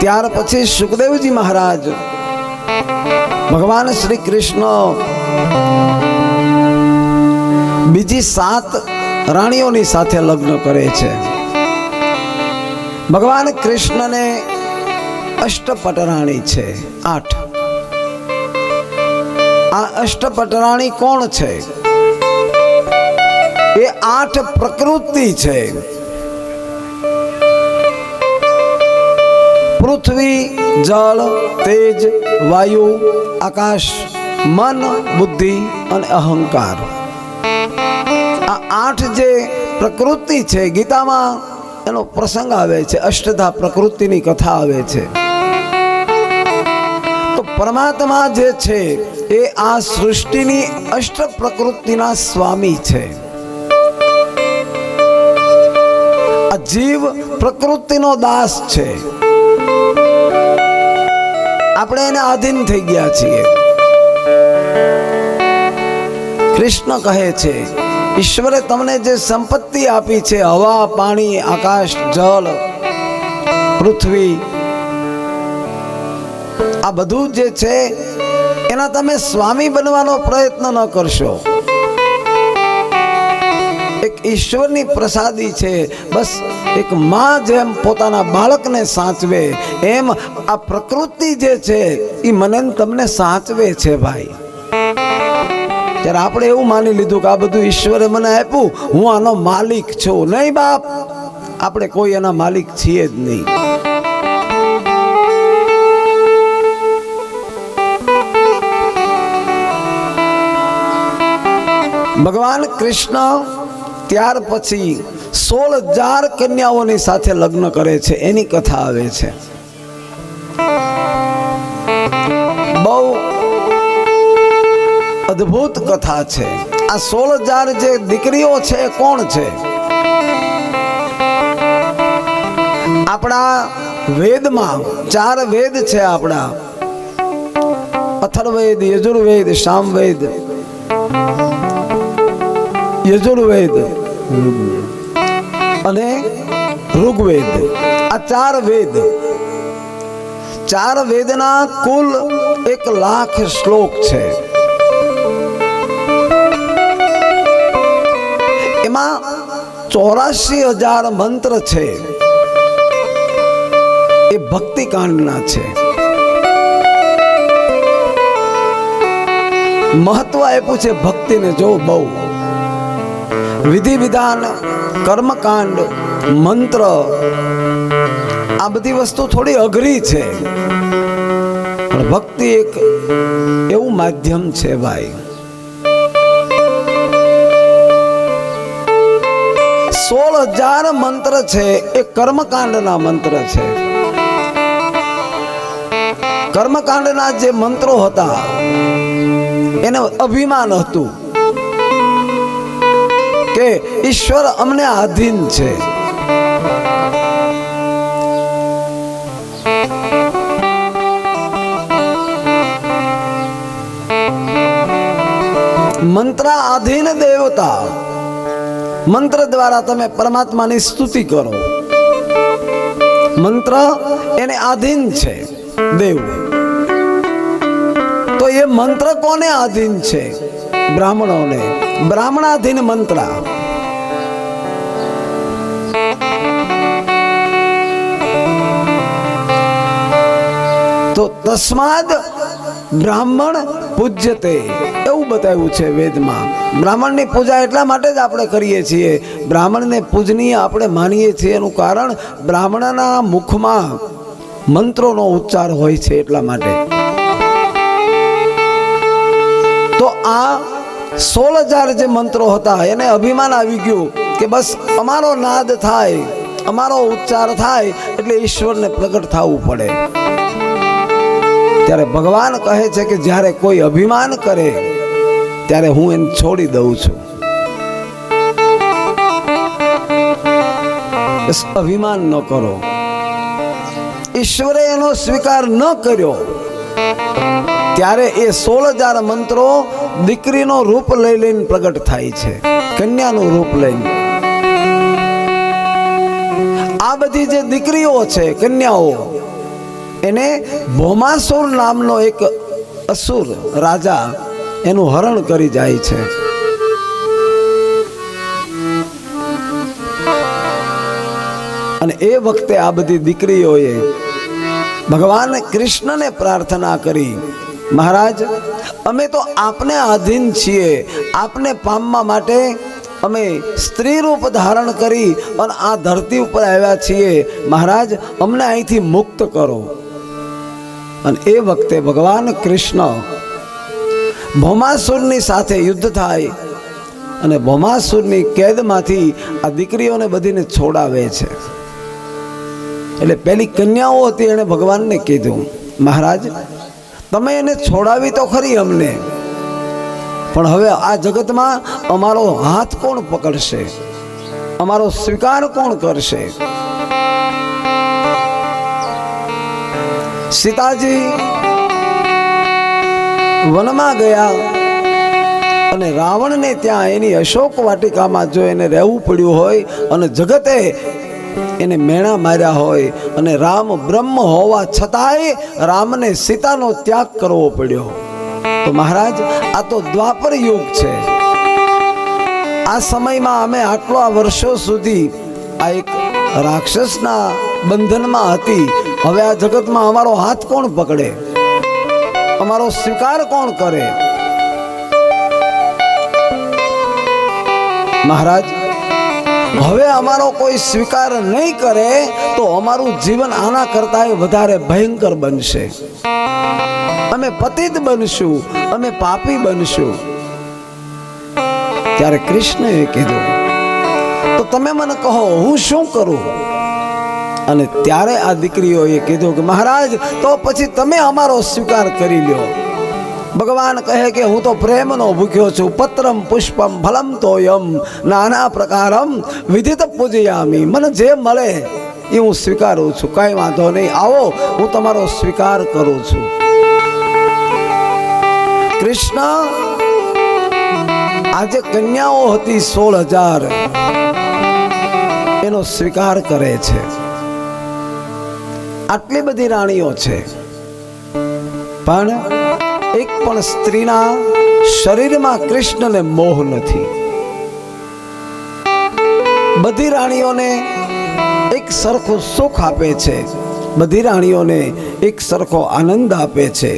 ત્યાર પછી સુખદેવજી મહારાજ ભગવાન શ્રી કૃષ્ણ બીજી 7 રાણીઓની સાથે લગ્ન કરે છે. ભગવાન કૃષ્ણને અષ્ટપટરાણી છે 8. આ અષ્ટપટરાણી કોણ છે? એ 8 પ્રકૃતિ છે. પૃથ્વી, જળ, તેજ, વાયુ, આકાશ, મન, બુદ્ધિ અને અહંકાર. આ 8 જે પ્રકૃતિ છે, ગીતામાં એનો પ્રસંગ આવે છે, અષ્ટધા પ્રકૃતિની કથા આવે છે. તો પરમાત્મા જે છે એ આ સૃષ્ટિની અષ્ટ પ્રકૃતિના સ્વામી છે. આ જીવ પ્રકૃતિનો દાસ છે. આપણે એને આધીન થઈ ગયા છીએ. કૃષ્ણ કહે છે ઈશ્વરે તમને જે સંપત્તિ આપી છે, હવા, પાણી, આકાશ, જળ, પૃથ્વી, આ બધું જે છે એના તમે સ્વામી બનવાનો પ્રયત્ન ન કરશો. એક ઈશ્વરની પ્રસાદી છે. બસ એક માં જેમ પોતાના બાળકને સાચવે એમ આ પ્રકૃતિ જે છે એ મને તમને સાચવે છે ભાઈ. ત્યારે આપણે એવું માની લીધું કે આ બધું ઈશ્વરે મને આપ્યું, હું આનો માલિક છું. નહીં બાપ, આપણે કોઈ એના માલિક છીએ જ નહીં. ભગવાન કૃષ્ણ ત્યાર પછી 16,000 કન્યાઓની સાથે લગ્ન કરે છે. એની કથા આવે છે. બહુ અદ્ભુત કથા છે. આ 16,000 જે દીકરીઓ છે એ કોણ છે? આપણા વેદમાં 4 વેદ છે. આપણા અથર્વવેદ, યજુર્વેદ, સામવેદ, યજુર્વેદ અને ઋગ્વેદ. આ 4 વેદ. 4 વેદના કુલ 1,00,000 શ્લોક છે. એમાં 84,000 મંત્ર છે. એ ભક્તિ કાંડના છે. મહત્વ આપ્યું છે ભક્તિને. જો બહુ વિધિ વિધાન, કર્મકાંડ, મંત્ર, આ બધી વસ્તુ થોડી અઘરી છે, પણ ભક્તિ એક એવું માધ્યમ છે ભાઈ. 16,000 મંત્ર છે એ કર્મકાંડના મંત્ર છે. કર્મકાંડના જે મંત્રો હતા એને અભિમાન હતું કે ઈશ્વર અમને આધીન છે. મંત્ર આધીન દેવતા. મંત્ર દ્વારા તમે પરમાત્માની સ્તુતિ કરો. મંત્ર એને આધીન છે દેવ. તો એ મંત્ર કોને આધીન છે? બ્રાહ્મણોને. બ્રાહ્મણાધીન મંત્ર. તો તસ્માદ બ્રાહ્મણ પૂજ્યતે એવું બતાવ્યું છે વેદમાં. બ્રાહ્મણની પૂજા એટલા માટે જ આપણે કરીએ છીએ. બ્રાહ્મણને પૂજનીય આપણે માનીએ છીએ. એનું કારણ બ્રાહ્મણના મુખમાં મંત્રોનો ઉચ્ચાર હોય છે એટલા માટે. તો આ 16,000 જે મંત્રો હતા એને અભિમાન આવી ગયું કે બસ અમારો નાદ થાય, અમારો ઉચ્ચાર થાય એટલે ઈશ્વરને પ્રગટ થવું પડે. ત્યારે ભગવાન કહે છે કે જ્યારે કોઈ અભિમાન કરે ત્યારે હું એને છોડી દઉં છું. બસ અભિમાન ન કરો. ઈશ્વરે એનો સ્વીકાર ન કર્યો ત્યારે એ 16,000 મંત્રો દીકરીનો રૂપ લઈ લઈને પ્રગટ થાય છે, કન્યાનું રૂપ લઈને. આ બધી જે દીકરીઓ છે, કન્યાઓ, એને ભૌમાસુર નામનો એક અસુર રાજા એનું હરણ કરી જાય છે. અને એ વખતે આ બધી દીકરીઓએ ભગવાન કૃષ્ણને પ્રાર્થના કરી, મહારાજ અમે તો આપને આધીન છીએ, આપને પામવા માટે અમે સ્ત્રી રૂપ ધારણ કરી અને આ ધરતી ઉપર આવ્યા છીએ, મહારાજ અમને અહીંથી મુક્ત કરો. અને એ વખતે ભગવાન કૃષ્ણ ભૌમાસુરની સાથે યુદ્ધ થાય અને ભૌમાસુરની કેદમાંથી આ દીકરીઓને બધીને છોડાવે છે. એટલે પેલી કન્યાઓ હતી એણે ભગવાનને કીધું, મહારાજ તમે એને છોડાવી તો ખરી અમને, પણ હવે આ જગતમાં અમારો હાથ કોણ પકડશે, અમારો સ્વીકાર કોણ કરશે? સીતાજી વનમાં ગયા અને રાવણને ત્યાં એની અશોક વાટિકામાં જો એને રહેવું પડ્યું હોય અને જગતે એને મેણા માર્યા હોય અને રામ બ્રહ્મ હોવા છતાંય રામને સીતાનો ત્યાગ કરવો પડ્યો, તો મહારાજ આ તો દ્વાપર યુગ છે. આ સમયમાં અમે આટલા વર્ષો સુધી આ એક રાક્ષસના બંધનમાં હતી, હવે આ જગતમાં અમારો હાથ કોણ પકડે, અમારો સ્વીકાર કોણ કરે? મહારાજ હવે અમારો કોઈ સ્વીકાર નહીં કરે તો અમારું જીવન આના કરતા વધારે ભયંકર બનશે, અમે પતિત બનશું, અમે પાપી બનશું. ત્યારે કૃષ્ણએ કીધું, તો તમે મને કહો હું શું કરું? અને ત્યારે આ દીકરીઓએ કીધું કે મહારાજ તો પછી તમે અમારો સ્વીકાર કરી લ્યો. ભગવાન કહે કે હું તો પ્રેમનો ભૂખ્યો છું, પત્રમ પુષ્પમ ફલમ તોયમ નાના પ્રકારમ વિધિત પૂજયામી. મને જે મળે એ હું સ્વીકારું છું, કઈ વાંધો નહીં, આવો હું તમારો સ્વીકાર કરું છું. કૃષ્ણ આજે કન્યાઓ હતી 16,000 એનો સ્વીકાર કરે છે. આટલી બધી રાણીઓ છે, પણ એક પણ સ્ત્રીના શરીરમાં કૃષ્ણને મોહ નથી. બધી રાણીઓને એક સરખું સુખ આપે છે, બધી રાણીઓને એક સરખો આનંદ આપે છે.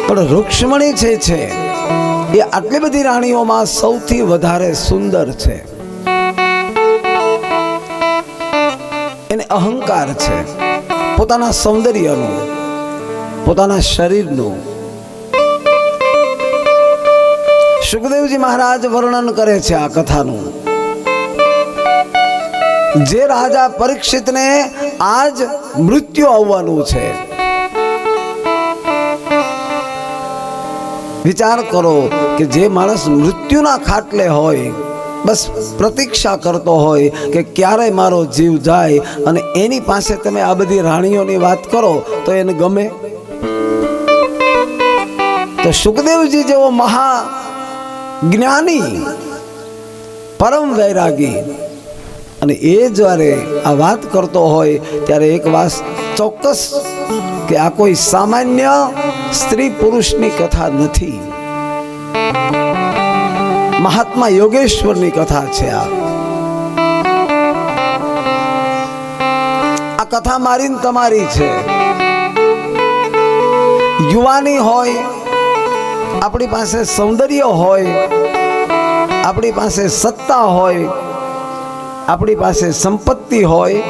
પણ રૂક્ષ્મણી છે એ આટલી બધી રાણીઓમાં સૌથી વધારે સુંદર છે. એને અહંકાર છે પોતાના સૌંદર્યનું, પોતાના શરીરનું. સુખદેવજી મહારાજ વર્ણન કરે છે આ કથાનું. જે રાજા પરીક્ષિતને આજ મૃત્યુ આવવાનું છે, વિચાર કરો કે જે માણસ મૃત્યુના ખાટલે હોય, બસ પ્રતીક્ષા કરતો હોય કે ક્યારે મારો જીવ જાય, અને એની પાસે તમે આ બધી રાણીઓની વાત કરો તો એને ગમે? તો સુખદેવજી જેવો મહા જ્ઞાની, પરમ વૈરાગી, અને એ જ્યારે આ વાત કરતો હોય ત્યારે એક વાત ચોક્કસ કે આ કોઈ સામાન્ય સ્ત્રી પુરુષની કથા નથી, મહાત્મા યોગેશ્વરની કથા છે. આ કથા મારી તમારી છે. યુવાની હોય, આપણી પાસે સૌંદર્ય હોય, આપણી પાસે સત્તા હોય, આપણી પાસે સંપત્તિ હોય,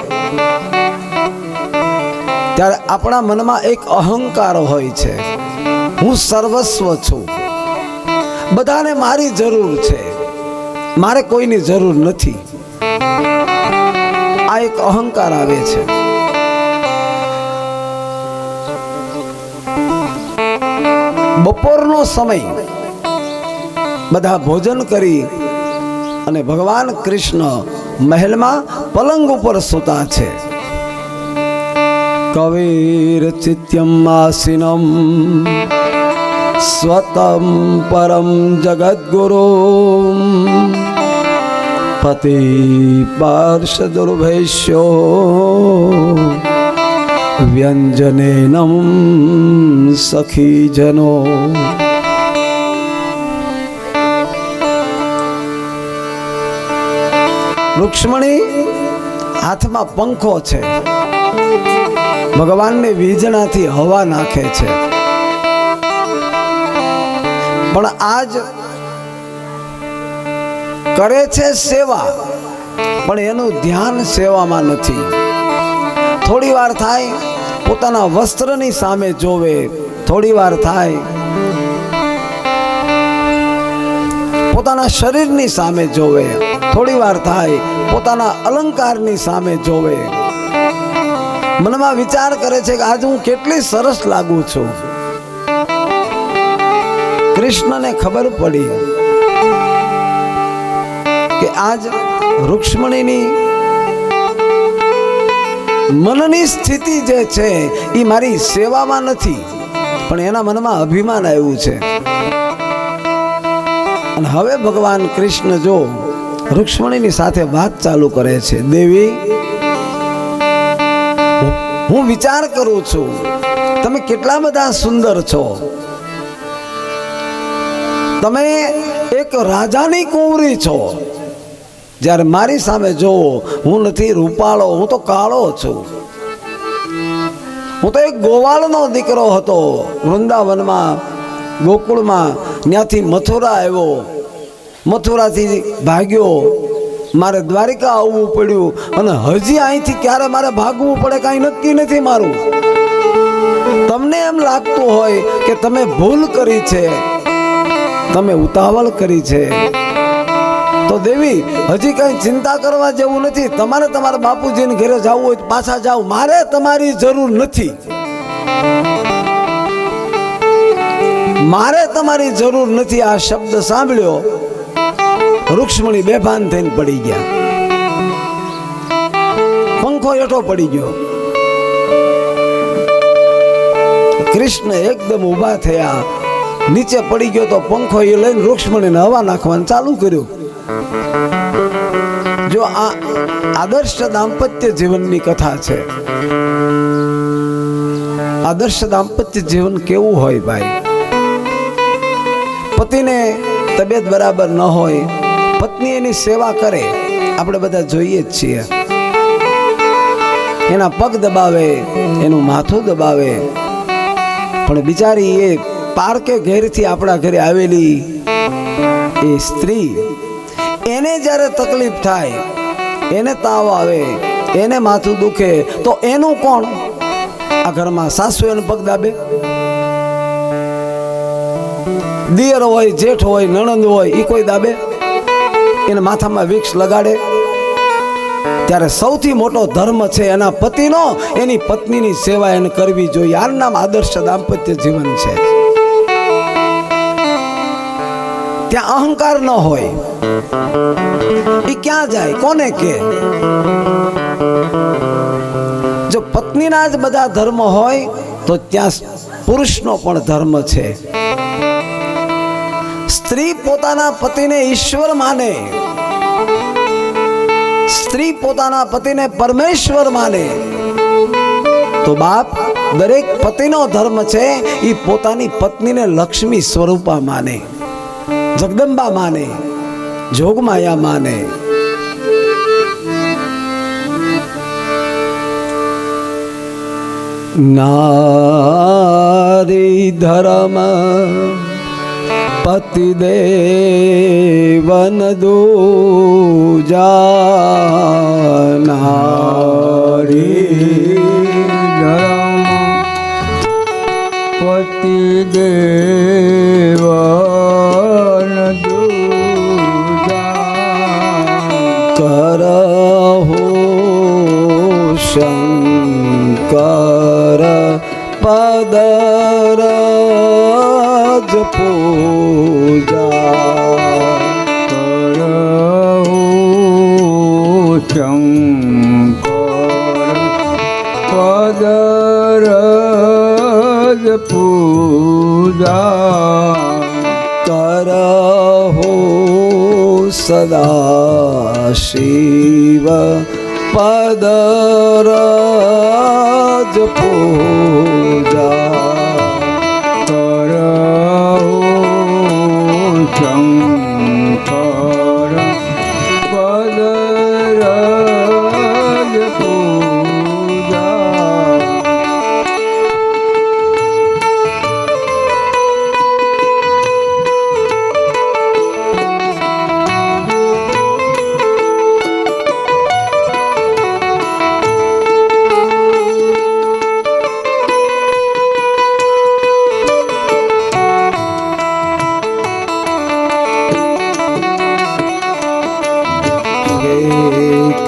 ત્યારે આપણા મનમાં એક અહંકાર હોય છે, હું સર્વસ્વ છું, બધાને મારી જરૂર છે, મારે કોઈની જરૂર નથી. આ એક અહંકાર આવે છે. બપોરનો સમય, બધા ભોજન કરી અને ભગવાન કૃષ્ણ મહેલમાં પલંગ ઉપર સૂતા છે. કવિર ચિત્યમ આસીનમ સ્વતમ પરમ જગદ્ગુરુ પતિ પાર્ષદુર્ભેષ્યો વ્યંજનેનમ સખીજનો. રૂક્ષ્મણી હાથમાં પંખો છે, ભગવાનની વીજણાથી હવા નાખે છે, પણ આજ કરે છે સેવા, પણ એનું ધ્યાન સેવામાં નથી. થોડી વાર થાય પોતાના વસ્ત્રની સામે જોવે, થોડી વાર થાય પોતાના શરીરની સામે જોવે, થોડી વાર થાય પોતાના અલંકારની સામે જોવે. મનમાં વિચાર કરે છે કે આજ હું કેટલી સરસ લાગુ છું. કૃષ્ણને ખબર પડી કે આજ રૂક્ષ્મણીની મનની સ્થિતિ જે છે એ મારી સેવામાં નથી, પણ એના મનમાં અભિમાન આવ્યું છે. અને હવે ભગવાન કૃષ્ણ જો રૂક્ષ્મણીની સાથે વાત ચાલુ કરે છે, દેવી હું વિચાર કરું છું તમે કેટલા બધા સુંદર છો. તમે એક રાજાની કુંવરી છો. જ્યારે મારી સામે જોવો, હું નથી રૂપાળો, હું તો કાળો છું. હું તો એક ગોવાળનો દીકરો હતો વૃંદાવનમાં, ગોકુળમાં, ત્યાંથી મથુરા આવ્યો, મથુરાથી ભાગ્યો, મારે દ્વારિકા આવવું પડ્યું, અને હજી અહીંથી ક્યારે મારે ભાગવું પડે કાંઈ નક્કી નથી મારું. તમને એમ લાગતું હોય કે તમે ભૂલ કરી છે, તમે ઉતાવળ કરી છે, તો દેવી હજી કઈ ચિંતા કરવા જેવું નથી. તમારે તમારા બાપુજીને ઘરે જવું હોય તો પાછા જાઓ, મારે તમારી જરૂર નથી. મારે તમારી જરૂર નથી. આ શબ્દ સાંભળ્યો રૂક્ષ્મણી બેભાન થઈને પડી ગયા. પંખો હેઠો પડી ગયો. કૃષ્ણ એકદમ ઊભા થયા, નીચે પડી ગયો તો પંખો એ લઈને રૂક્ષ્મણીને હવા નાખવાનું ચાલુ કર્યું. જો આ આદર્શ દાંપત્ય જીવનની કથા છે. આદર્શ દાંપત્ય જીવન કેવું હોય ભાઈ? પતિને તબિયત બરાબર ન હોય, પત્ની એની સેવા કરે, આપણે બધા જોઈએ જ છીએ. એના પગ દબાવે, એનું માથું દબાવે, પણ બિચારી એ પારકે ઘેરથી આપણા ઘરે આવેલી એ સ્ત્રી, એને જ્યારે તકલીફ થાય, એને તાવ આવે, એને માથું દુખે, તો એનું કોણ? આ ઘરમાં સાસુ એને પગ દાબે, દિયર હોય, જેઠ હોય, નણંદ હોય, એ કોઈ દાબે, એને માથામાં વિક્સ લગાડે? ત્યારે સૌથી મોટો ધર્મ છે એના પતિનો, એની પત્નીની સેવા એને કરવી જોઈએ. આનું નામ આદર્શ દાંપત્ય જીવન છે. ત્યાં અહંકાર ન હોય. એ ક્યાં જાય, કોને કે? જો પત્નીના જ બધા ધર્મ હોય તો ત્યાં પુરુષનો પણ ધર્મ છે. સ્ત્રી પોતાના પતિને ઈશ્વર માને, સ્ત્રી પોતાના પતિને પરમેશ્વર માને, તો બાપ દરેક પતિનો ધર્મ છે એ પોતાની પત્નીને લક્ષ્મી સ્વરૂપા માને, જગદંબા માને, જોગમાયા માને. નારી ધર્મ પતિ દેવન દૂજા. નારી ધર્મ પતિ દેવન દૂજા. કરહો શંકર પદરજ પૂજા. કરહો શંકર પદરજ પૂજા. કરહો સદા શિવ પદરજ પૂજા કરહો શંકર પદરજ પૂજા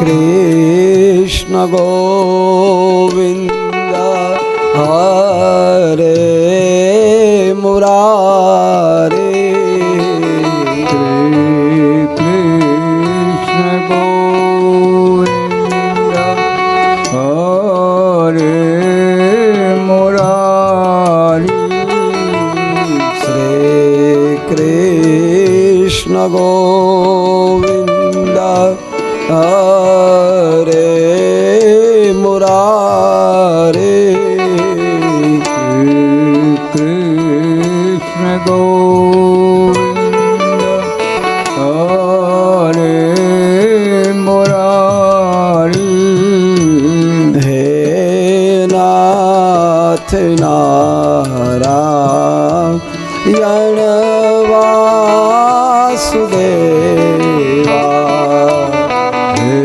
કૃષ્ણ ગોવિંદ હરે મુરારે કૃષ્ણ ગોવિંદ હરે મુરારી શ્રી કૃષ્ણ ગોવિંદ હરે મુરારે કૃષ્ણ ગોવિંદ હરે મુરારી હે નાથ નારાયણ વાસુદેવા હે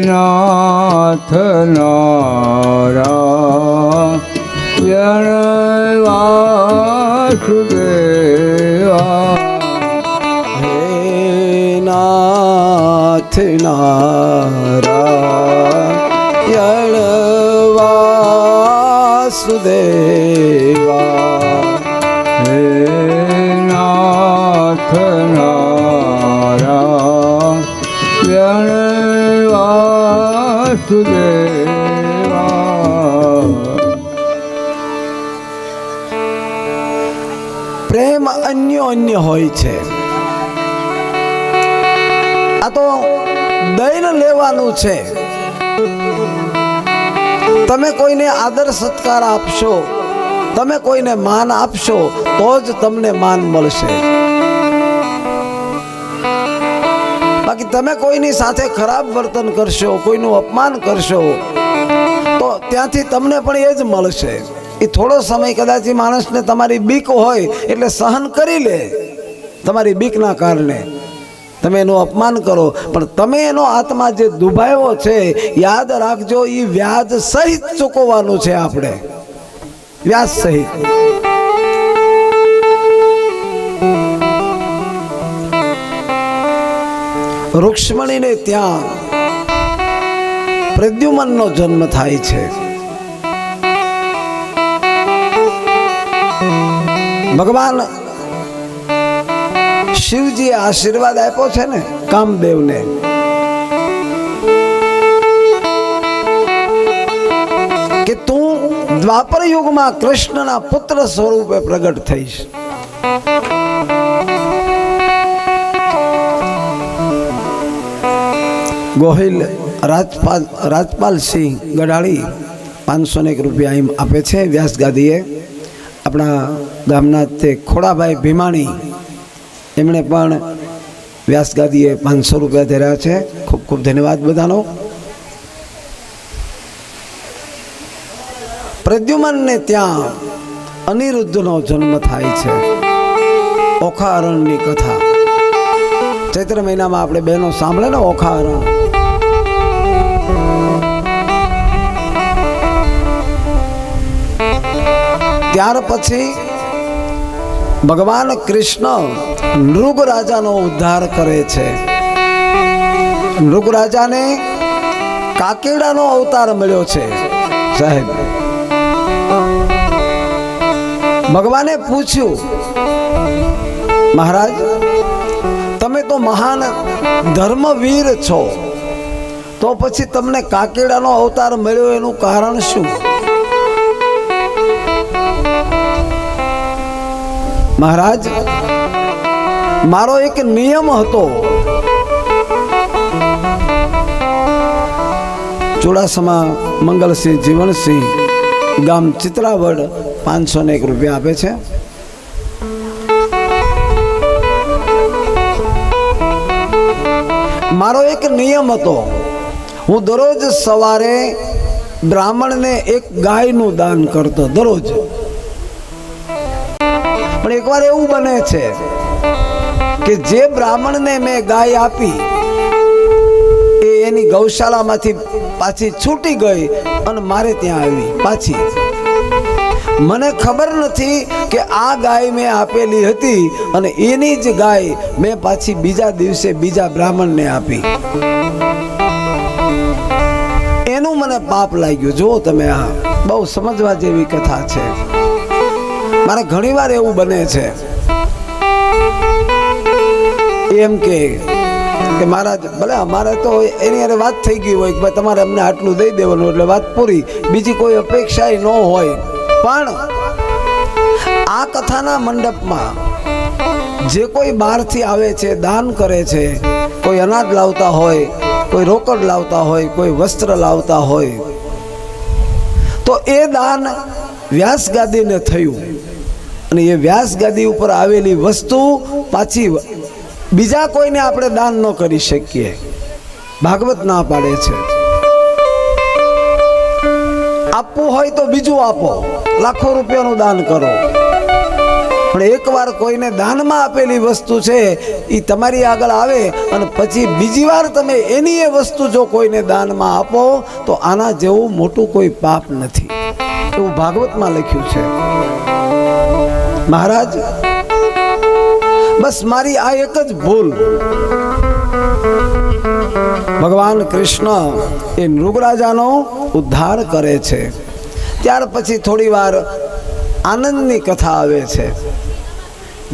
નાથ નારાયણ વાસુદેવા હે નાથ નારાયણ વાસુદેવા હે નાથ નારાયણ વાસુદેવા પ્રેમ અન્ય હોય છે. આ તો દઈને લેવાનું છે. તમે કોઈને આદર સત્કાર આપશો, તમે કોઈને માન આપશો તો જ તમને માન મળશે. બાકી તમે કોઈની સાથે ખરાબ વર્તન કરશો, કોઈનું અપમાન કરશો તો ત્યાંથી તમને પણ એ જ મળશે. એ થોડો સમય કદાચ એ માણસને તમારી બીક હોય એટલે સહન કરી લે. તમારી બીકના કારણે તમે એનું અપમાન કરો, પણ તમે એનો આત્મા જે દુભાયો છે યાદ રાખજો, એ વ્યાજ સહિત ચૂકવવાનું છે. આપણે વ્યાજ સહિત. રૂક્ષ્મણીને ત્યાં પ્રદ્યુમનનો જન્મ થાય છે. ભગવાન શિવજીએ આશીર્વાદ આપ્યો છે ને કામદેવને, કે તું દ્વાપર યુગમાં કૃષ્ણના પુત્ર સ્વરૂપે પ્રગટ થઈશ. ગોહિલ રાજપાલ સિંહ ગઢાળી 501 રૂપિયા એમ આપે છે વ્યાસ ગાદીએ. આપણા ગામના તે ખોડાભાઈ ભીમાણી એમણે પણ વ્યાસ ગાદીએ 500 રૂપિયા ધર્યા છે. ખૂબ ખૂબ ધન્યવાદ બધાનો. પ્રદ્યુમનને ત્યાં અનિરુદ્ધનો જન્મ થાય છે. ઓખા અરણની કથા ચૈત્ર મહિનામાં આપણે બહેનો સાંભળે ને, ઓખા અરણ. ત્યાર પછી ભગવાન કૃષ્ણ નૃગ રાજાનો ઉદ્ધાર કરે છે. નૃગ રાજાને કાકેડાનો અવતાર મળ્યો છે. સાહેબ, ભગવાને પૂછ્યું, મહારાજ તમે તો મહાન ધર્મવીર છો, તો પછી તમને કાકેડાનો અવતાર મળ્યો એનું કારણ શું? મહારાજ, મારો એક નિયમ હતો ચુડાસમા મંગલસિંહ જીવનસિંહ, ગામ ચિત્રાવડ, 501 રૂપિયા આપે છે. મારો એક નિયમ હતો, હું દરરોજ સવારે બ્રાહ્મણને એક ગાયનું દાન કરતો, દરરોજ. પણ એકવાર એવું બને છે કે જે બ્રાહ્મણને મેં ગાય આપી એ એની ગૌશાળામાંથી પાછી છૂટી ગઈ અને મારે ત્યાં આવી પાછી. મને ખબર નથી કે આ ગાય મેં આપેલી હતી અને એની જ ગાય મેં પાછી બીજા દિવસે બીજા બ્રાહ્મણને આપી. એનું મને પાપ લાગ્યું. જુઓ તમે, આ બહુ સમજવા જેવી કથા છે. મારે ઘણીવાર એવું બને છે એમ કે મહારાજ, ભલે અમારે તો એની હારે વાત થઈ ગઈ હોય કે ભાઈ તમારે અમને આટલું દઈ દેવાનું એટલે વાત પૂરી, બીજી કોઈ અપેક્ષા ન હોય. પણ આ કથાના મંડપમાં જે કોઈ બહારથી આવે છે, દાન કરે છે, કોઈ અનાજ લાવતા હોય, કોઈ રોકડ લાવતા હોય, કોઈ વસ્ત્ર લાવતા હોય, તો એ દાન વ્યાસગાદીને થયું અને એ વ્યાસગાદી ઉપર આવેલી વસ્તુ પાછી બીજા કોઈને આપણે દાન ન કરી શકીએ. ભાગવત ના પાડે છે. આપવું હોય તો બીજું આપો, લાખો રૂપિયાનું દાન કરો, પણ એકવાર કોઈને દાનમાં આપેલી વસ્તુ છે એ તમારી આગળ આવે અને પછી બીજી વાર તમે એની એ વસ્તુ જો કોઈને દાનમાં આપો તો આના જેવું મોટું કોઈ પાપ નથી, એવું ભાગવતમાં લખ્યું છે. મહારાજ, બસ મારી આ એક જ ભૂલ. ભગવાન કૃષ્ણ એ નૃગરાજાનો ઉદ્ધાર કરે છે. ત્યાર પછી થોડી વાર આનંદની કથા આવે છે.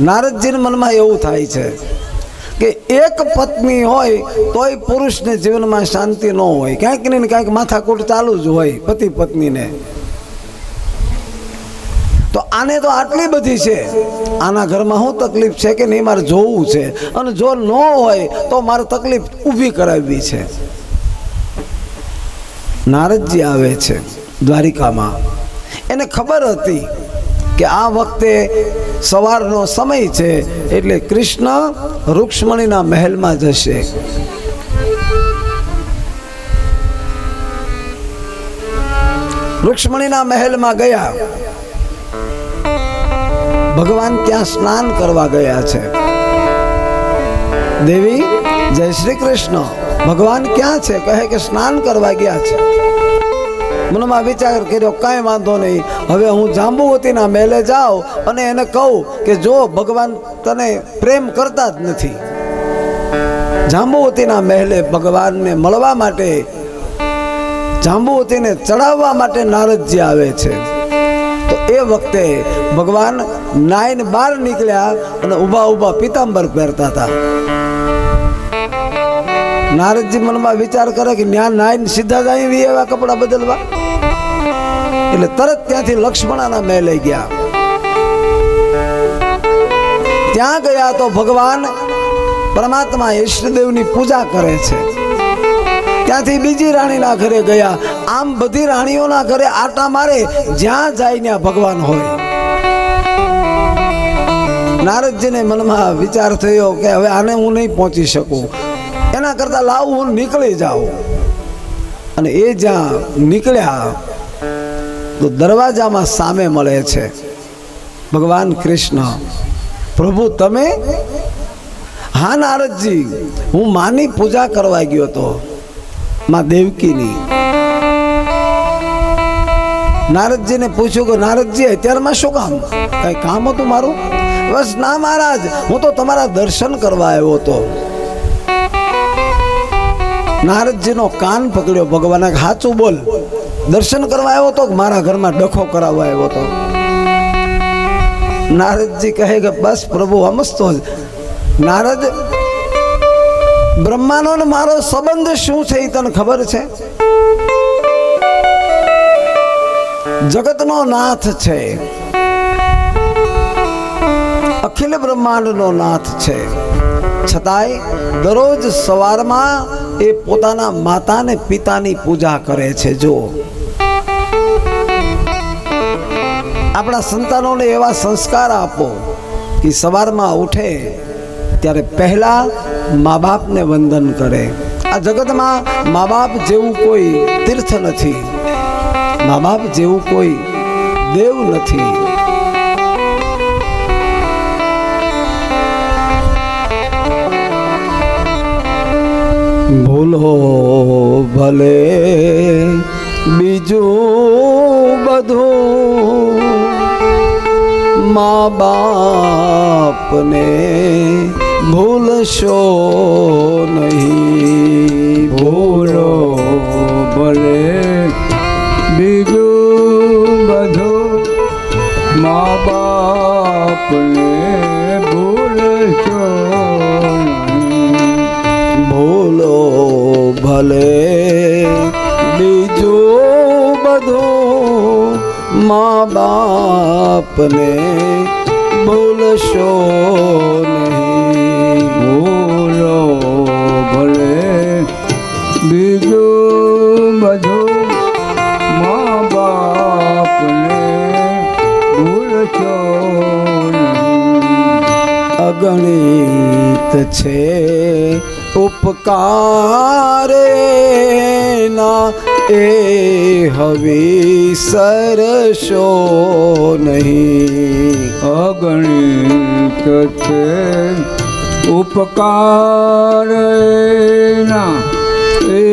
નારદજીના મનમાં એવું થાય છે કે એક પત્ની હોય તોય પુરુષને જીવનમાં શાંતિ ન હોય, ક્યાંક ને ક્યાંક માથાકૂટ ચાલુ જ હોય પતિ પત્નીને. તો આને તો આટલી બધી છે, આના ઘરમાં શું તકલીફ છે કે નહીં મારે જોવું છે, અને જો ન હોય તો મારે તકલીફ ઊભી કરાવવી છે. નારદજી આવે છે દ્વારિકામાં. એને ખબર હતી કે આ વખતે સવારનો સમય છે એટલે કૃષ્ણ રૂક્ષ્મણીના મહેલમાં જશે. રૂક્ષ્મણીના મહેલમાં ગયા. ભગવાન ત્યાં સ્નાન કરવા ગયા છે. દેવી, જય શ્રી કૃષ્ણ. ભગવાન ક્યાં છે? કહે કે સ્નાન કરવા ગયા છે. મનમાં વિચાર કર્યો, કાંઈ વાંધો નહીં, હવે હું જાંબુવતીના મહેલે જાઉં અને એને કહું કે જો ભગવાન તને પ્રેમ કરતા જ નથી. જાંબુવતીના મહેલે ભગવાનને મળવા માટે, જાંબુવતીને ચડાવવા માટે નારદજી આવે છે. તો એ વખતે ભગવાન નાઈને બહાર નીકળ્યા અને ઊભા ઊભા પીતાંબર પહેરતા હતા. નારદજી મનમાં વિચાર કરે કે ન્યા નાઈને સીધા જ આવી એવા કપડા બદલવા, એટલે તરત ત્યાંથી લક્ષ્મણાના મહેલે ગયા. ત્યાં ગયા તો ભગવાન પરમાત્મા ઈષ્ટદેવની પૂજા કરે છે. ત્યાંથી બીજી રાણીના ઘરે ગયા. આમ બધી રાણીઓના ઘરે આટા મારે, જ્યાં જાય ત્યાં ભગવાન હોય. નારદજીને મનમાં વિચાર થયો કે હવે આને હું નહીં પહોંચી શકું, એના કરતા લાવું હું નીકળી જાઉં. અને એ જ્યાં નીકળ્યા તો દરવાજામાં સામે મળે છે ભગવાન કૃષ્ણ. પ્રભુ તમે? હા નારદજી, હું માની પૂજા કરવા ગયો હતો, માં દેવકીની. નારદજીને પૂછ્યું કે નારદજી અત્યારમાં શું કામ? કઈ કામ હતું મારું? બસ ના મહારાજ, હું તો તમારા દર્શન કરવા આવ્યો હતો. નારદજીનો કાન પકડ્યો ભગવાને. સાચું બોલ, દર્શન કરવા આવ્યો તો મારા ઘરમાં ડખો કરાવવા આવ્યો હતો? નારદજી કહે કે બસ પ્રભુ સમજતો જ. નારદ, બ્રહ્માનો ને મારો સંબંધ શું છે એ તને ખબર છે? જગતનો નાથ છે, અખિલ બ્રહ્માંડનો નાથ છે, છતાંય દરરોજ સવારમાં એ પોતાના માતા ને પિતાની પૂજા કરે છે. જો આપણા સંતાનોને એવા સંસ્કાર આપો કે સવારમાં ઉઠે ત્યારે પહેલા મા બાપને વંદન કરે. આ જગતમાં મા બાપ જેવું કોઈ તીર્થ નથી, મા બાપ જેવું કોઈ દેવ નથી. ભૂલો ભલે બીજું બધું, મા બાપને ભૂલશો નહીં. ભૂલો ભલે બીજું બધું, મા બાપને ભૂલશો નહીં. ભૂલો ભલે બીજું બધું, મા બાપને ભૂલશો નહીં. ભૂલો ભલે બીજું બધું, મા બાપને ભૂલશો નહીં. અગણિત છે ઉપકાર એના, એ હવે સરશો નહીં. અગણિત છે ઉપકાર એના, એ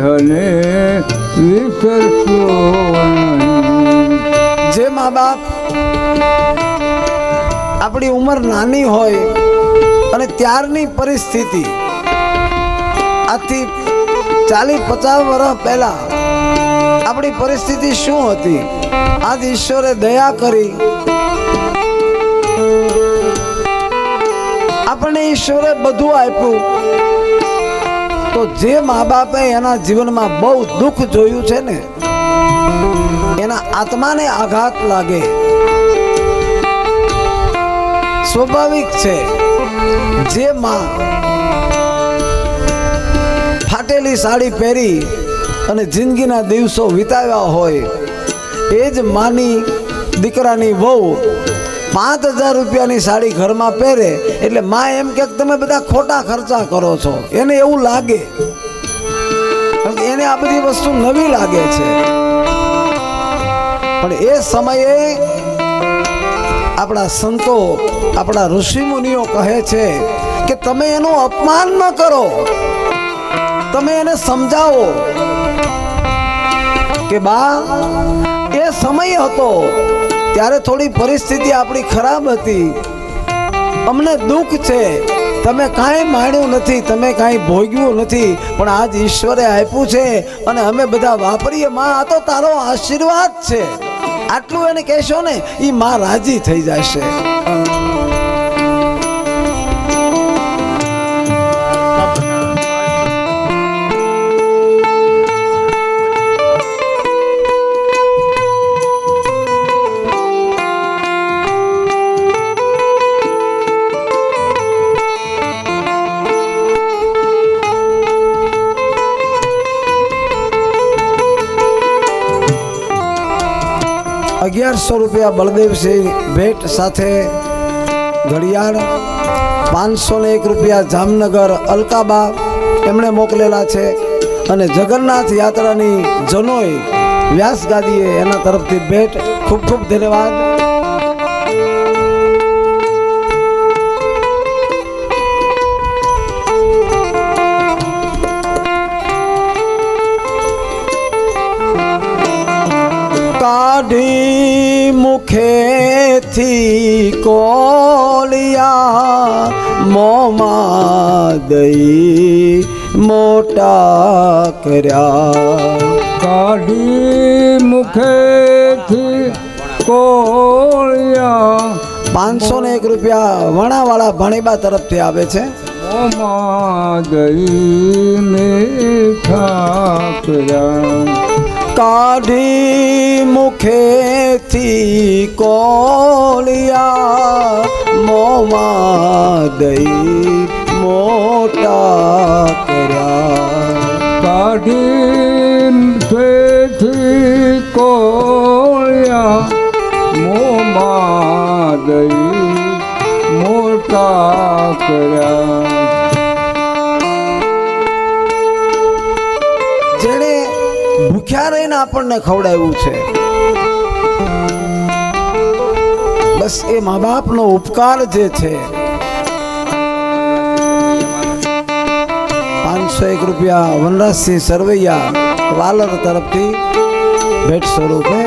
હને વિસરશો નહીં. જે મા બાપ આપણી ઉંમર નાની હોય અને ત્યારની પરિસ્થિતિ, આજથી 40-50 વર્ષ પહેલા આપણી પરિસ્થિતિ શું હતી, આજ ઈશ્વરે દયા કરી, આપણને ઈશ્વરે બધું આપ્યું. તો જે મા બાપે એના જીવનમાં બહુ દુઃખ જોયું છે ને, એના આત્માને આઘાત લાગે. સ્વાભાવિક છે. જે માં ફાટેલી સાડી પહેરી અને જિંદગીના દિવસો વિતાવ્યા હોય, એ જ માની દીકરાની વહુ 5000 રૂપિયાની સાડી ઘરમાં પહેરે એટલે માં એમ કે તમે બધા ખોટા ખર્ચા કરો છો. એને એવું લાગે, એને આ બધી વસ્તુ નવી લાગે છે. પણ એ સમયે આપણા સંતો, આપણા ઋષિમુનિઓ કહે છે કે તમે એનું અપમાન ન કરો, તમે એને સમજાવો કે બા એ સમય હતો ત્યારે થોડી પરિસ્થિતિ આપણી ખરાબ હતી, અમને દુઃખ છે, તમે કાંઈ માણ્યું નથી, તમે કાંઈ ભોગ્યું નથી, પણ આજ ઈશ્વરે આપ્યું છે અને અમે બધા વાપરીએ. માં આ તો તારો આશીર્વાદ છે, આટલું એને કહેશો ને, એ માં રાજી થઈ જશે. 1100 રૂપિયા બળદેવસિંહ ભેટ સાથે ઘડિયાળ, 501 રૂપિયા જામનગર અલકાબા એમણે મોકલેલા છે. અને જગન્નાથ યાત્રાની જનોય વ્યાસગાદીએ એના તરફથી ભેટ. ખૂબ ખૂબ ધન્યવાદ. કાઢી મુખેથી કોલિયા, મોમાં દઈ મોટા કર્યા. કાઢી મુખેથી કોળિયા, 501 રૂપિયા વણાવાળા ભણીબા તરફથી આવે છે. મોમાં દઈ મીઠા કર્યા. કાઢી મુખેથી કોલિયા, મોમાં દઈ મોટા કર્યા. કોળ્યા મોમાં દઈ મોટા કર્યા. જેણે ભૂખ્યા રહીને આપણને ખવડાવ્યું છે, બસ એ મા બાપનો ઉપકાર જે છે. 501 રૂપિયા વનરાજસિંહ સરવૈયા વાલર તરફથી ભેટ સ્વરૂપે